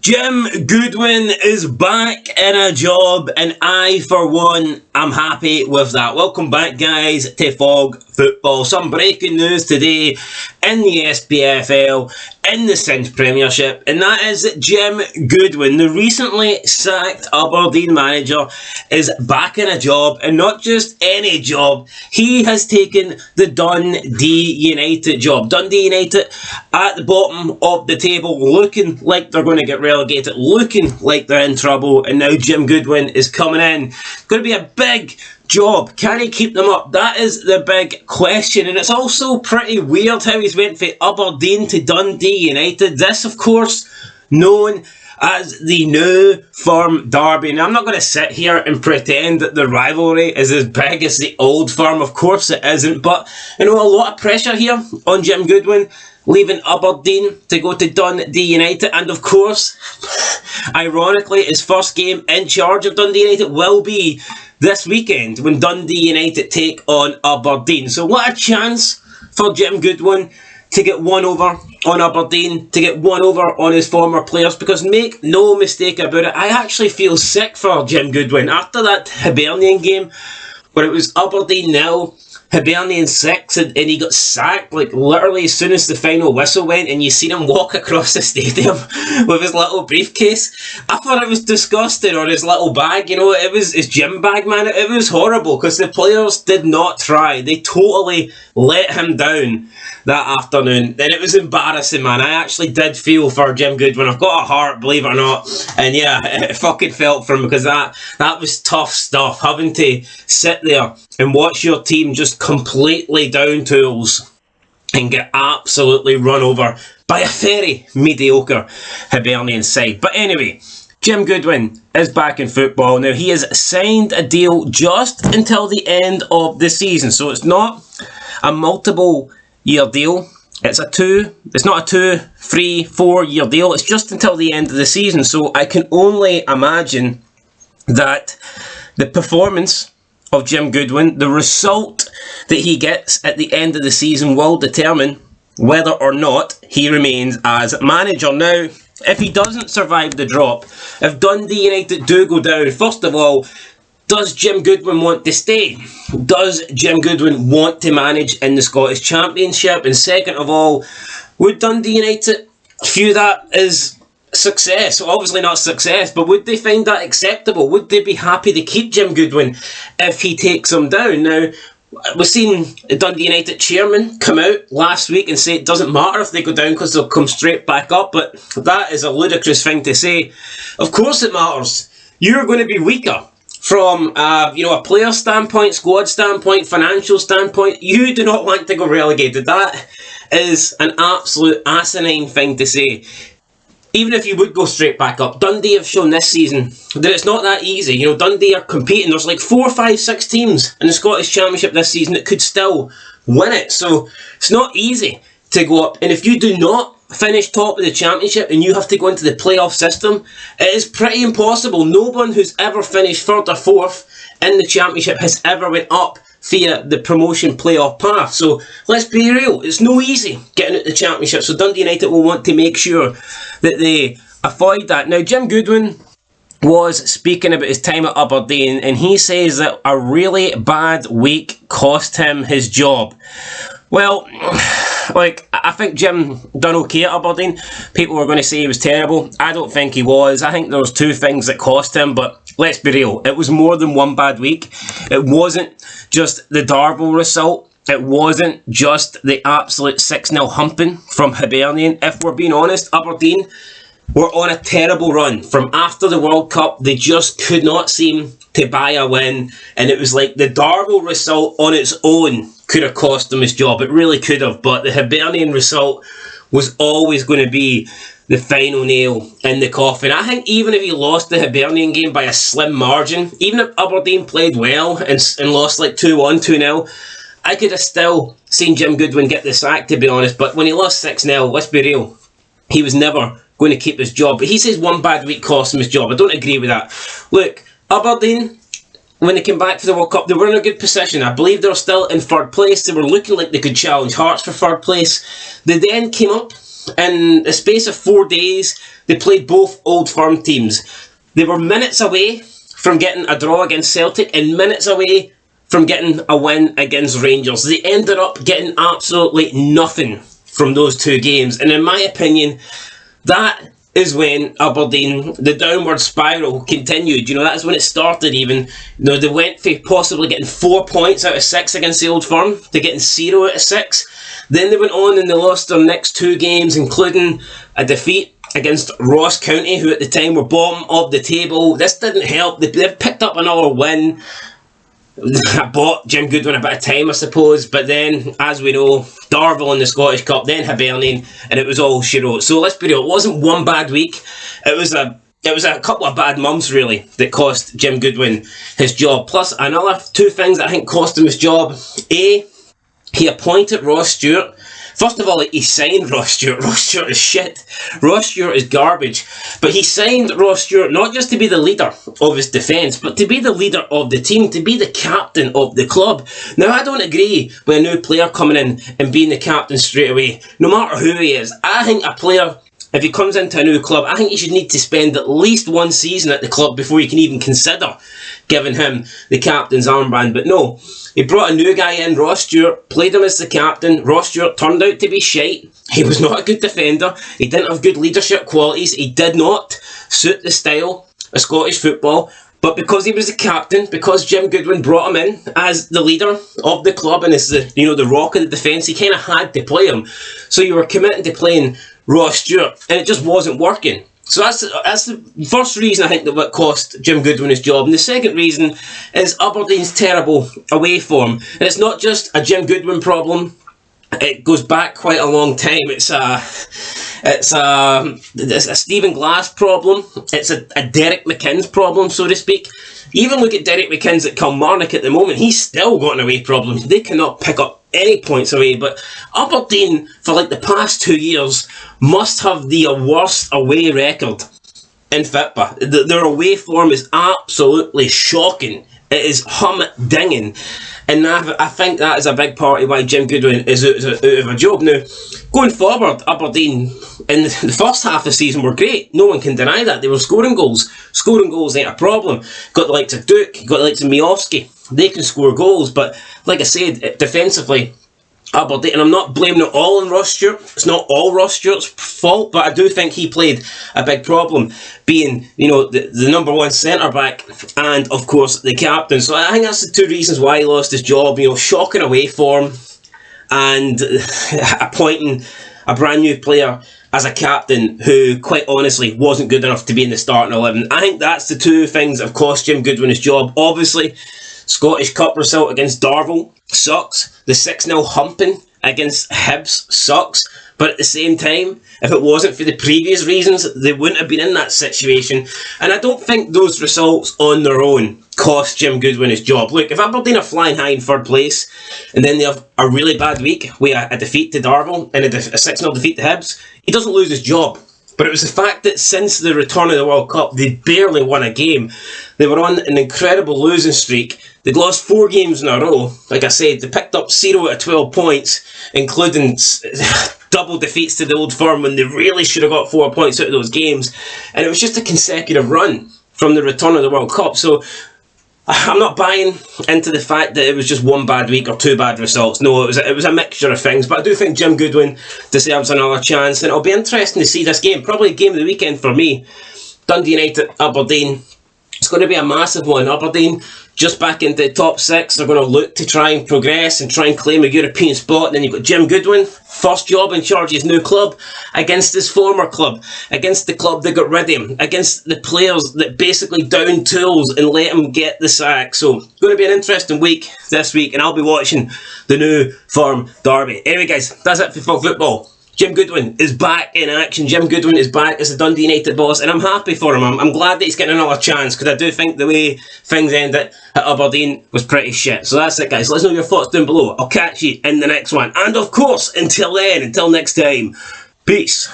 Jim Goodwin is back in a job, and I, for one, am happy with that. Welcome back, guys, to Fog Football. Some breaking news today in the SPFL, in the Cinch Premiership, and that is that Jim Goodwin, the recently sacked Aberdeen manager, is back in a job, and not just any job. He has taken the Dundee United job. Dundee United at the bottom of the table, looking like they're going to get relegated, looking like they're in trouble, and now Jim Goodwin is coming in. It's going to be a big job. Can he keep them up? That is the big question, and it's also pretty weird how he's went from Aberdeen to Dundee United. This, of course, known as the new firm derby. Now, I'm not going to sit here and pretend that the rivalry is as big as the old firm. Of course it isn't, but you know, a lot of pressure here on Jim Goodwin, leaving Aberdeen to go to Dundee United, and of course, ironically, his first game in charge of Dundee United will be this weekend when Dundee United take on Aberdeen. So what a chance for Jim Goodwin to get one over on Aberdeen, to get one over on his former players, because make no mistake about it, I actually feel sick for Jim Goodwin. After that Hibernian game, where it was Aberdeen 0, Hibernian 6, and he got sacked like literally as soon as the final whistle went, and you seen him walk across the stadium with his little briefcase. I thought it was disgusting, or his little bag, you know, it was his gym bag, man. It was horrible because the players did not try. They totally let him down that afternoon, and it was embarrassing, man. I actually did feel for Jim Goodwin. I've got a heart, believe it or not, and yeah, it fucking felt for him, because that was tough stuff, having to sit there and watch your team just completely down tools and get absolutely run over by a very mediocre Hibernian side. But anyway, Jim Goodwin is back in football. Now, he has signed a deal just until the end of the season, so it's not a multiple year deal. It's not a 2, 3, 4 year deal. It's just until the end of the season. So I can only imagine that the performance of Jim Goodwin, the result that he gets at the end of the season, will determine whether or not he remains as manager. Now, if he doesn't survive the drop, if Dundee United do go down, first of all, does Jim Goodwin want to stay? Does Jim Goodwin want to manage in the Scottish Championship? And second of all, would Dundee United view that as success? Obviously not success, but would they find that acceptable? Would they be happy to keep Jim Goodwin if he takes them down? Now, we've seen the Dundee United chairman come out last week and say it doesn't matter if they go down because they'll come straight back up, but that is a ludicrous thing to say. Of course it matters. You're going to be weaker from a player standpoint, squad standpoint, financial standpoint. You do not want to go relegated. That is an absolute asinine thing to say. Even if you would go straight back up, Dundee have shown this season that it's not that easy. You know, Dundee are competing. There's like 4, 5, 6 teams in the Scottish Championship this season that could still win it. So it's not easy to go up. And if you do not finish top of the Championship and you have to go into the playoff system, it is pretty impossible. No one who's ever finished 3rd or 4th in the Championship has ever went up via the promotion playoff path. So let's be real, it's no easy getting at the Championship, so Dundee United will want to make sure that they avoid that. Now, Jim Goodwin was speaking about his time at Aberdeen, and he says that a really bad week cost him his job. Well, like, I think Jim done okay at Aberdeen. People were going to say he was terrible. I don't think he was. I think there was 2 things that cost him, but let's be real, it was more than one bad week. It wasn't just the Darvel result. It wasn't just the absolute 6-0 humping from Hibernian. If we're being honest, Aberdeen were on a terrible run. From after the World Cup, they just could not seem to buy a win, and it was like the Darvel result on its own could have cost him his job. It really could have, but the Hibernian result was always going to be the final nail in the coffin. I think even if he lost the Hibernian game by a slim margin, even if Aberdeen played well and lost like 2-1, 2-0, I could have still seen Jim Goodwin get the sack, to be honest. But when he lost 6-0, let's be real, he was never going to keep his job. But he says one bad week cost him his job. I don't agree with that. Look, Aberdeen, when they came back for the World Cup, they were in a good position. I believe they were still in 3rd place. They were looking like they could challenge Hearts for 3rd place. They then came up in the space of 4 days, they played both Old Firm teams. They were minutes away from getting a draw against Celtic and minutes away from getting a win against Rangers. They ended up getting absolutely nothing from those 2 games. And in my opinion, that is when Aberdeen, the downward spiral continued. That's when it started even. They went from possibly getting 4 points out of 6 against the Old Firm to getting 0 out of 6. Then they went on and they lost their next 2 games, including a defeat against Ross County, who at the time were bottom of the table. This didn't help. They picked up another win. I bought Jim Goodwin a bit of time, I suppose, but then, as we know, Darvel in the Scottish Cup, then Hibernian, and it was all she wrote. So let's be real, it wasn't one bad week. It was a couple of bad months, really, that cost Jim Goodwin his job. Plus, another 2 things that I think cost him his job. A, he appointed Ross Stewart. First of all, he signed Ross Stewart. Ross Stewart is shit. Ross Stewart is garbage. But he signed Ross Stewart not just to be the leader of his defence, but to be the leader of the team, to be the captain of the club. Now, I don't agree with a new player coming in and being the captain straight away, no matter who he is. I think a player, if he comes into a new club, I think he should need to spend at least 1 season at the club before you can even consider giving him the captain's armband. But no, he brought a new guy in, Ross Stewart, played him as the captain. Ross Stewart turned out to be shite. He was not a good defender. He didn't have good leadership qualities. He did not suit the style of Scottish football. But because he was the captain, because Jim Goodwin brought him in as the leader of the club and as the rock of the defence, he kind of had to play him. So you were committed to playing Ross Stewart, and it just wasn't working. So that's the first reason I think that what cost Jim Goodwin his job. And the second reason is Aberdeen's terrible away form. And it's not just a Jim Goodwin problem. It goes back quite a long time. It's a Stephen Glass problem. It's a Derek McInn's problem, so to speak. Even look at Derek McInn's at Kilmarnock at the moment. He's still got an away problem. They cannot pick up any points away. But Aberdeen, for like the past 2 years, must have the worst away record in FITBA. Their away form is absolutely shocking. It is humdinging. And I think that is a big part of why Jim Goodwin is out of a job. Now, going forward, Aberdeen in the first half of the season were great. No one can deny that. They were scoring goals. Scoring goals ain't a problem. Got the likes of Duke, got the likes of Miofsky. They can score goals, but like I said, defensively, Aberdeen, and I'm not blaming it all on Ross Stewart. It's not all Ross Stewart's fault, but I do think he played a big problem, being the number 1 centre back and of course the captain. So I think that's the 2 reasons why he lost his job. Shocking away form and appointing a brand new player as a captain who, quite honestly, wasn't good enough to be in the starting 11. I think that's the 2 things that have cost Jim Goodwin his job. Obviously, Scottish Cup result against Darvel sucks. The 6-0 humping against Hibs sucks. But at the same time, if it wasn't for the previous reasons, they wouldn't have been in that situation. And I don't think those results on their own cost Jim Goodwin his job. Look, if Aberdeen are flying high in 3rd place, and then they have a really bad week with a defeat to Darvel and a 6-0 defeat to Hibs, he doesn't lose his job. But it was the fact that since the return of the World Cup, they barely won a game. They were on an incredible losing streak. They'd lost 4 games in a row. Like I said, they picked up 0 out of 12 points, including double defeats to the Old Firm when they really should have got 4 points out of those games. And it was just a consecutive run from the return of the World Cup. So I'm not buying into the fact that it was just 1 bad week or 2 bad results. No, it was a mixture of things. But I do think Jim Goodwin deserves another chance, and it'll be interesting to see this game. Probably a game of the weekend for me. Dundee United, Aberdeen. It's going to be a massive one. Aberdeen just back into the top 6. They're going to look to try and progress and try and claim a European spot. And then you've got Jim Goodwin, first job in charge of his new club, against his former club, against the club that got rid of him, against the players that basically downed tools and let him get the sack. So it's going to be an interesting week this week, and I'll be watching the new Firm derby. Anyway guys, that's it for football. Jim Goodwin is back in action. Jim Goodwin is back as the Dundee United boss, and I'm happy for him. I'm glad that he's getting another chance, because I do think the way things ended at Aberdeen was pretty shit. So that's it guys, let us know your thoughts down below. I'll catch you in the next one, and of course, until then, until next time, peace.